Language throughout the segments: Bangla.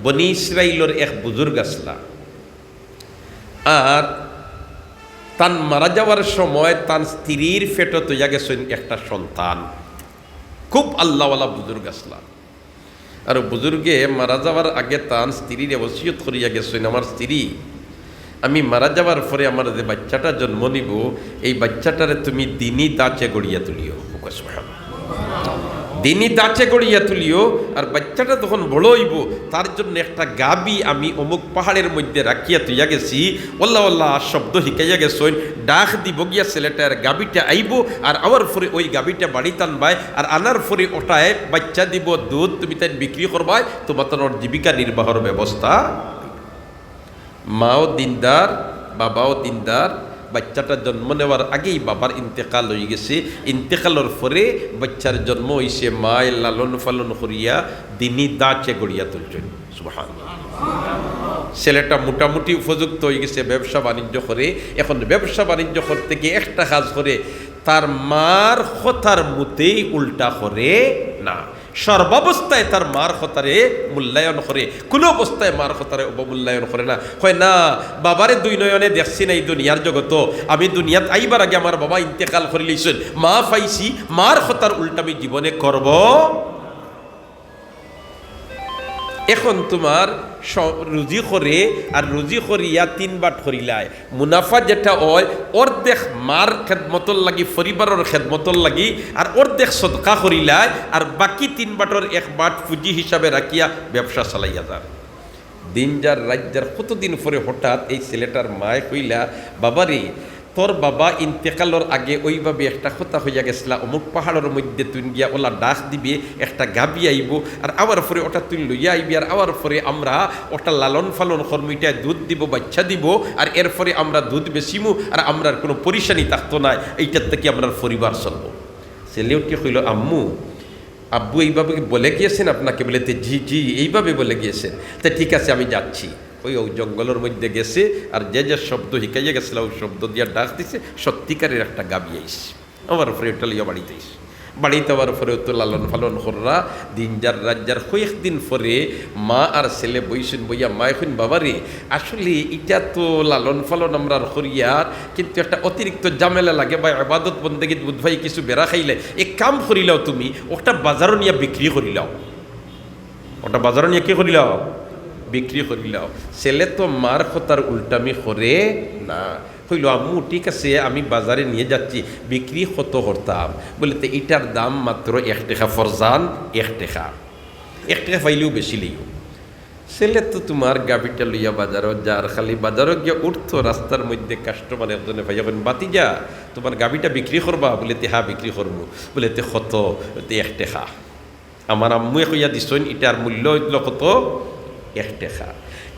বনি ইসরাইলের এক বুজুর্গ আসলা, আর তান মারা যাওয়ার সময় তার স্ত্রীর ফেটো তৈয়া গেছেন একটা সন্তান, খুব আল্লাহওয়ালা বুজুর্গ আসলা। আর বুজুর্গে মারা যাওয়ার আগে তার স্ত্রীর ওসিয়ত করিয়া গেছেন, আমার স্ত্রী, আমি মারা যাওয়ার পরে আমার যে বাচ্চাটা জন্ম নিব, এই বাচ্চাটারে তুমি দিনই দাঁচে গড়িয়া তুলিও, দিনই দাঁচে গড়িয়া তুলিও। আর বাচ্চাটা তখন বড় হইব, তার জন্য একটা গাবি আমি অমুক পাহাড়ের মধ্যে রাখিয়া তুইয়া গেছি, ওল্লা ওল্লা শব্দ শিখাইয়া গেছেন, ডাক দিব গিয়া ছেলেটার গাবিটা আইব, আর আমার ফরে ওই গাবিটা বাড়ি টানবাই, আর আনার ফরে ওটায় বাচ্চা দিব, দুধ তুমি তাই বিক্রি করবাই, তোমার তোর জীবিকা নির্বাহের ব্যবস্থা। মাও দিনদার, বাবাও দিনদার। বাচ্চাটা জন্ম নেওয়ার আগেই বাবার ইন্তেকাল হয়ে গেছে, ইন্তেকালের পরে বাচ্চার জন্ম হয়েছে, মায় লালন পালন করিয়া দিনই দাঁচে গড়িয়া তুলছেন। সুবহানাল্লাহ। ছেলেটা মোটামুটি উপযুক্ত হয়ে গেছে ব্যবসা বাণিজ্য করে। এখন ব্যবসা বাণিজ্য করতে গিয়ে একটা কাজ করে, তার মার কথার মতেই উল্টা করে না, সর্বাবস্থায় তার মার কথারে মূল্যায়ন করে, কোনো অবস্থায় মার কথারে অবমূল্যায়ন করে না। হয় না, বাবারে দুই নয়নে দেখছি না এই দুনিয়ার জগত, আমি দুনিয়াত আইবার আগে আমার বাবা ইন্তেকাল করে লইছেন, মা পাইছি, মার কথার উল্টা আমি জীবনে করব। এখন তোমার রুজি করে, আর রুজি করিয়া 3 বাট করিলায়, মুনাফা যেটা হয় অর্ধেক মার খেদমতর লাগি, পরিবারের খেদমতর লাগি, আর অর্ধেক সদকা করিলায়, আর বাকি 3 বাটর 1 বাট পুঁজি হিসাবে রাখিয়া ব্যবসা চালাইয়া যান। দিন যার রাত যার কতদিন পরে হঠাৎ এই ছেলেটার মায় কইলা, বাবারে তোর বাবা ইন্তেকালের আগে ওইভাবে একটা কথা হইয়া গেছিলা, অমুক পাহাড়ের মধ্যে তুই গিয়া ওলা ডাক দিবি, একটা গাবি আইব, আর আবার পরে ওটা তুই লইয়া আইবি, আর আবার পরে আমরা ওটা লালন ফালন কর্মীটায় দুধ দিব, বাচ্চা দিব, আর এরপরে আমরা দুধ বেশিমু, আর আমরা কোনো পরিশানি থাকতো না, এইটার থেকে আমরা পরিবার চলবো। ছেলেটি কইল, আম্মু আব্বু এইভাবে বলে গিয়েছেন আপনাকে? বলে জি জি এইভাবে বলে গিয়েছেন। তা ঠিক আছে আমি যাচ্ছি। ওই জঙ্গলের মধ্যে গেছে, আর যে যে শব্দ শিখাইয়া গেছিল ওই শব্দ দিয়া ডাক দিছে, সত্যিকারের একটা গাবি আইস, আমার পরে ওটা লিয়া বাড়িতে আইস। বাড়িতে আবার পরে তো লালন ফালন কররা, দিন যার রাত যার কয়েকদিন পরে মা আর ছেলে বইছেন, বইয়া মা এখন বাবারে আসলে এটা তো লালন ফালন আমরা করিয়ার, কিন্তু একটা অতিরিক্ত জামেলা লাগে, বা আবাদত বন্দেগী বুধ ভাই কিছু বেড়া খাইলে এক কাম করিলাও, তুমি ওটা বাজারও নিয়ে বিক্রি করিলাও, ওটা বাজারও নিয়ে কি করিলাও, বিক্রি করিলাও। ছেলে তো মার কথার উল্টামি করে না, হইল আম্মু ঠিক আছে আমি বাজারে নিয়ে যাচ্ছি, বিক্রি কত করতাম? বলে তো এটার দাম মাত্র 1 টাকা ফরজান, 1 টাকা, 1 টাকা পাইলেও বেশি লইও। ছেলে তো তোমার গাবিটা লইয়া বাজারও যার, খালি বাজারও গিয়ে উঠতো, রাস্তার মধ্যে কাস্টমার একজনে ভাই যখন বাতি যা তোমার গাবিটা বিক্রি করবা? বলে তে হ্যাঁ বিক্রি করবো। বলে তে কত? 1 টাকা। আমার আম্মুয়ে কইয়া দিছেন এটার মূল্য হইল কত? 1 টাকা।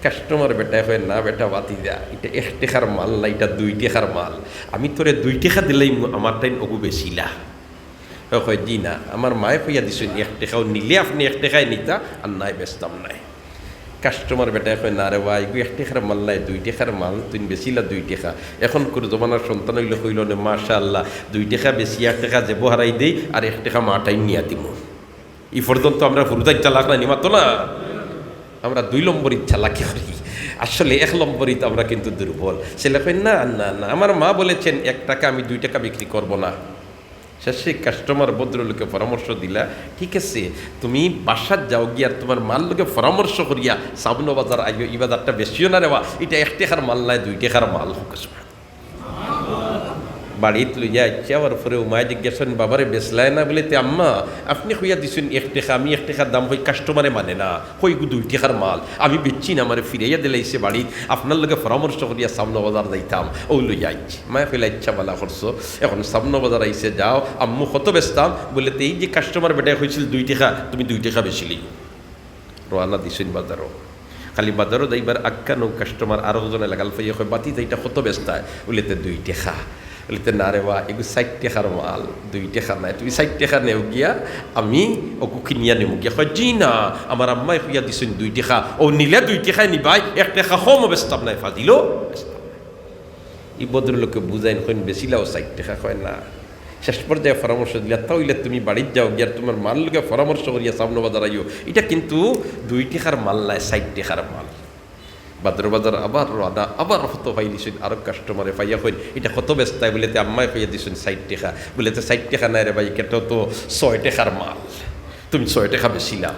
কাস্টমার বেটায় হয় না বেটা বাতি যা, এটা 1 টাকার মাল না, এটা 2 টাকার মাল, আমি তোরে 2 টাকা দিলেই আমার টাইম অগু বেশিলা। হয় জি না, আমার মায়ে কইয়া দিছেন 1 টাকাও নিলে আপনি 1 টাকায় নিতা, আর নাই বেচতাম নাই। কাস্টমার বেটায় কয় না রে ভাই 1 টাকার মাল নাই, 2 টাকার মাল, তুই বেশিলা 2 টাকা। এখন করে জমানার সন্তান হইলে কইল না মাশাআল্লাহ 2 টাকা বেশি 1 টাকা যে হারাই দেই, আর 1 টাকা মাটাই নিয়া দিব। এই পর্যন্ত আমরা ফুরুদাই চালাক না নিমাতো না, আমরা 2 নম্বরই চালাকি করি, আসলে 1 নম্বরই তো আমরা কিন্তু দুর্বল। ছেলে কই না না না আমার মা বলেছেন 1 টাকা, আমি 2 টাকা বিক্রি করব না। শেষে কাস্টমার ভদ্রলোকে পরামর্শ দিলা, ঠিক আছে তুমি বাসার যাও গিয়া আর তোমার মাল লোকে পরামর্শ করিয়া সাবন বাজার আইও, এই বাজারটা বেশিও না রেওয়া, এটা 1 টাকার মাল নাই, 2 টাকার মাল হোক। বাড়িতে লইয়া ইচ্ছা আবার পরে উমায় জিজ্ঞাসা বাবারে বেচলায় না? বলে তে আম্মা আপনি কইয়া দিচ্ছেন 1 টাকা, আমি 1 টাকার দাম হই কাস্টমারে মানে না, কই 2 টাকার মাল আমি বেচছি না, আমার ফিরাইয়া দিলাইছে বাড়ি, আপনার লোকে পরামর্শ করিয়া সামনে বাজার যাইতাম, ও লইয়া আইছি। মায় কইলা ইচ্ছা বালা করছো, এখন সামনে বাজার আইসে যাও, আম্মু কত বেচতাম? বলে তো এই যে কাস্টমার বেটায় হয়েছিল 2 টাকা, তুমি 2 টাকা বেশিলি। রোয়ানা দিছেন বাজারও, খালি বাজারও যাইবার আক্কানো কাস্টমার আরো জনে লাগাল পাইয়া কয় বাতি এইটা কত বেচতায়? বলে তো 2 টাকা। বলিতে না রে বা এগুলো 60 টাকার মাল, 2 টাকা নাই, তুমি 60 টাকা নেও গিয়া, আমি ওকে কিনিয়া নেব গিয়া। কয় জি না আমার আম্মাই কইয়া দিছেন 2 টাকা, ও নিলে 2 টাকায় নিবাই, 1 টাকা কমও বেচতাম নাই, ফাজিল। এই ভদ্রলোককে বুঝাইন কইন বেশিলাও 60 টাকা। কয় না শেষ পর্যায়ে পরামর্শ দিলে তাইলে তুমি বাড়ির যাও গিয়া তোমার মাল লোকে পরামর্শ করিয়া সামনে বাজার আইও। এটা কিন্তু 2 টাকার মাল নাই, 60 টাকার মাল। বাদর বাজার আবার রাদা আবার হত পাই দিছেন, আরো কাস্টমারে পাইয়া কইন এটা কত ব্যস্তায় বলেতে আম্মায় পাইয়া দিছেন 60 টাকা, বলেতে 60 টাকা নাই রে ভাই, এটা তো 6 টাকার মাল, তুমি 6 টাকা বেশিলাম।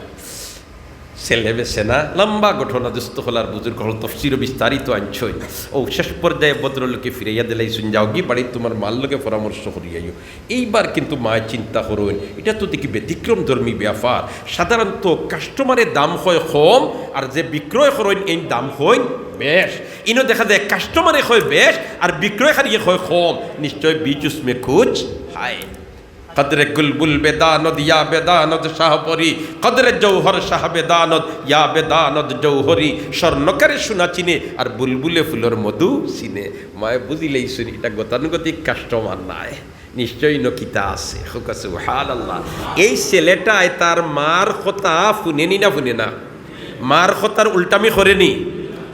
ছেলে বেছে না, লম্বা ঘটনা দুস্থ হলার বুজুর্গ হল তফসির বিস্তারিত আনছই। ও শেষ পর্যায়ে ভদ্রলোকে ফিরাইয়া দিলাইছুন, যাও গিয়ে বাড়ি তোমার মাল লোকে পরামর্শ করিয়াইও। এইবার কিন্তু মায় চিন্তা করুন, এটা তো দেখি ব্যতিক্রম ধর্মী ব্যাপার। সাধারণত কাস্টমারের দাম হয় কম, আর যে বিক্রয় করেন এই দাম হয় বেশ। ইনো দেখা যায় কাস্টমারে হয় বেশ আর বিক্রয় খারিয়ে হয় কম। নিশ্চয় বীজ উসমে খুঁজ হায়। কদরে গুলবুল বেদানদ ইয়া বেদানদ শাহপরি, কদরে জৌহর শাহ বেদানদ ইয়া বেদানদ জৌহরি। স্বর্ণকারে সোনা চিনে আর বুলবুলে ফুলর মধু চিনে। মায় বুঝিলেই শুনি এটা গতানুগতিক কাস্টমার নাই, নিশ্চয়ই নকিতা আছে। সুবহানাল্লাহ। এই ছেলেটায় তার মার কথা শুনেনি না শুনে না? মার কথার উল্টামি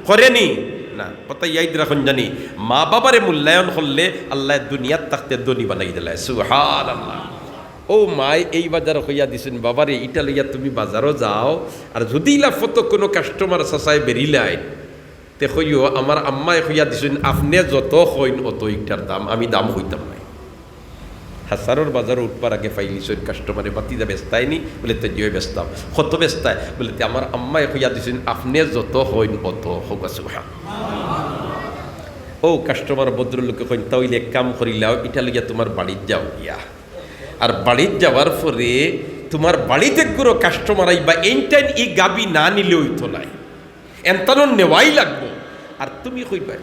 করেনি না। কথা ইয়াদ রাখুন জানি, মা বাবারে মূল্যায়ন করলে আল্লাহ দুনিয়ার থাকতে ধনী বানাই দিলে। সুবহানাল্লাহ। ও মায় এই বাজার হইয়া দিছেন, বাবারে ইটা লইয়া তুমি বাজারও যাও, আর যদি লাফত কোনো কাস্টমার চাচাই বেরিলাই তে হইও আমার আম্মায় হইয়া দিছেন আপনি যত হইন অত ইটার দাম, আমি দাম হইতাম নাই। হাসারোর বাজার উঠবার আগে ফাইলিছেন কাস্টমারে বাতিদা ব্যস্তায়নি, বলে তো জিও ব্যস্তাম। কত ব্যস্তায় বলে আমার আম্মায় হইয়া দিছেন আপনি যত হইন অত হোক। ও কাস্টমার ভদ্রলোকে কইন তাইলে এক কাম করিলাও, এটা লইয়া তোমার বাড়ির যাও গিয়া, আর বাড়ির যাওয়ার পরে তোমার বাড়িতে কোনো কাস্টমার আইবা এইটাইন ই গাবি না নিলে হইতো নাই, এনতানো নেওয়াই লাগবো। আর তুমি কইবা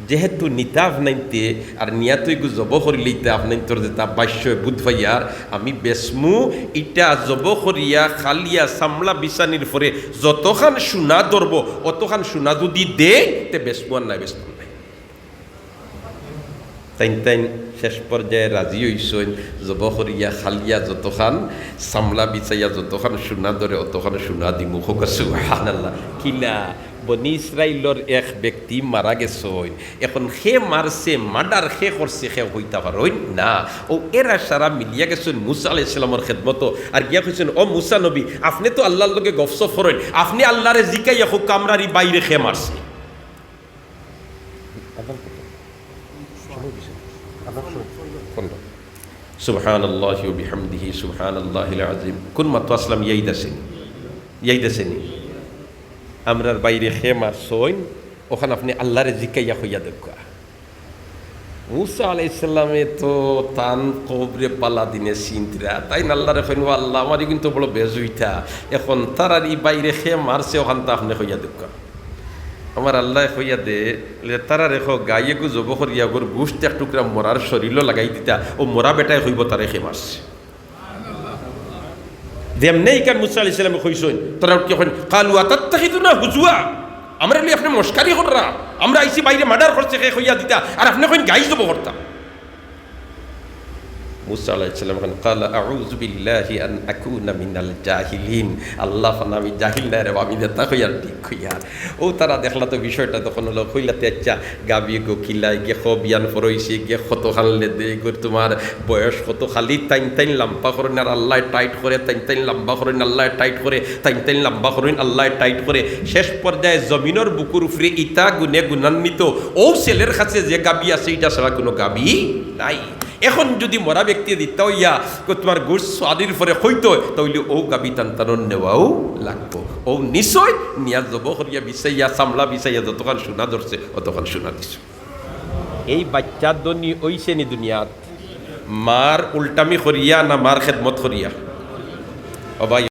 যেহেতু নিতা আপনাইতে আর নিয়া তুই জব করিলেইতে আপনার তোর যেটা বাস্য বুধ ভাইয়ার আমি বেসমু, ইটা জব করিয়া খালিয়া সামলা বিছানির পরে যতখান সোনা ধরব অতখান সোনা যদি দে তে বেসমু আর নাই বেসমু নাই। তাইন শেষ পর্যায়ে রাজি হইছেন, জব করিয়া খালিয়া যতখান সামলা বিছাইয়া যতখান সোনা ধরে অতখান সোনা দিমু। সুবহানাল্লাহ। কিলা বনি ইসরাইলর এক ব্যক্তি মারা গেছেন, এখন সে মারছে মার্ডার সে করছে সে হইতে পারেন না। ও এরা সারা মিলিয়া গেছেন মুসা আলাইহিস সালামের খেদমত, আর গিয়া কইছেন ও মুসা নবী আপনি তো আল্লাহর লগে গফসফ করেন, আপনি আল্লাহরে জিকাইয়া হোক কামরারি বাইরে খে মারছে। সুবহানাল্লাহি ওয়া বিহামদিহি সুবহানাল্লাহিল আযীম। কোন মাত্র আসলাম ইয়াইদাসেনি আমরার বাইরে খে মারছইন, ওখানে আপনি আল্লাহরে জিকাইয়া হইয়া দেখা। মুসা আলাইহিস সালামে তো তান কবরে পালা দিনে চিন্তা, তাই আল্লাহরে কইন ও আল্লাহ আমারই কিন্তু বড় বেজুইতা, এখন তারার ই বাইরে খে মারছে ওখান তা আপনি হইয়া দেখা। আমার আল্লাহ হইয়া দে তারা রেখো গাইয়ে গু জব করিয়া গোর গুষ্ঠ এক টুকরা মরার শরীরও লাগাই দিতা, ও মরা বেটায় হইব তারে খে মারছে। যেমনি কান মুসা আলাইহিস সালামে কইছেন তোরা কি কইন কালু আতাত্তাখিদুনা হুজুয়া, আমরা বলি আপনি মস্কারি কররা, আমরা আইসি বাইরে মার্ডার করছে খে হইয়া দিতা, আর আপনি কইন গাই জব করতাম। মুসা আলাইহিস সালাম কইন ক্বালা আউযু বিল্লাহি আন আকুনা মিনাল জাহিলিন, আল্লাহ ফানা আমি জাহিল না রে, আমি দেতা কইয়া ঠিক কইয়া। ও তারা দেখলা তো বিষয়টা তখন হলো কইলাতে আচ্ছা গাবি গো কিলাই গে খবিয়ান ফরইছে গে কত খাললে দে গো তোমার বয়স কত, খালি তাইন লম্বা করেন আর আল্লাহ টাইট করে, তাইন লম্বা করেন আল্লাহ টাইট করে, তাইন লম্বা করেন আল্লাহ টাইট করে। শেষ পর্যায়ে জমিনের বুকুর উপরে ইটা গুনে গুণান্বিত ও ছেলের কাছে যে গাবি আছে এটা ছাড়া কোনো গাবি নাই। এখন যদি মরা ব্যক্তি দিতে হইয়া তোমার গোস স্বাদির পরে হইতো তাহলে ও গাবি টানটানোর নেওয়াও লাগবো। ও নিশ্চয় নিয়া জব করিয়া বিচাইয়া সামলা বিচাইয়া যতক্ষণ সোনা ধরছে অতক্ষণ সোনা দিছ। এই বাচ্চার দনি ওইছে নি দুনিয়াত মার উল্টামি করিয়া না মার খেদমত করিয়া? ও ভাই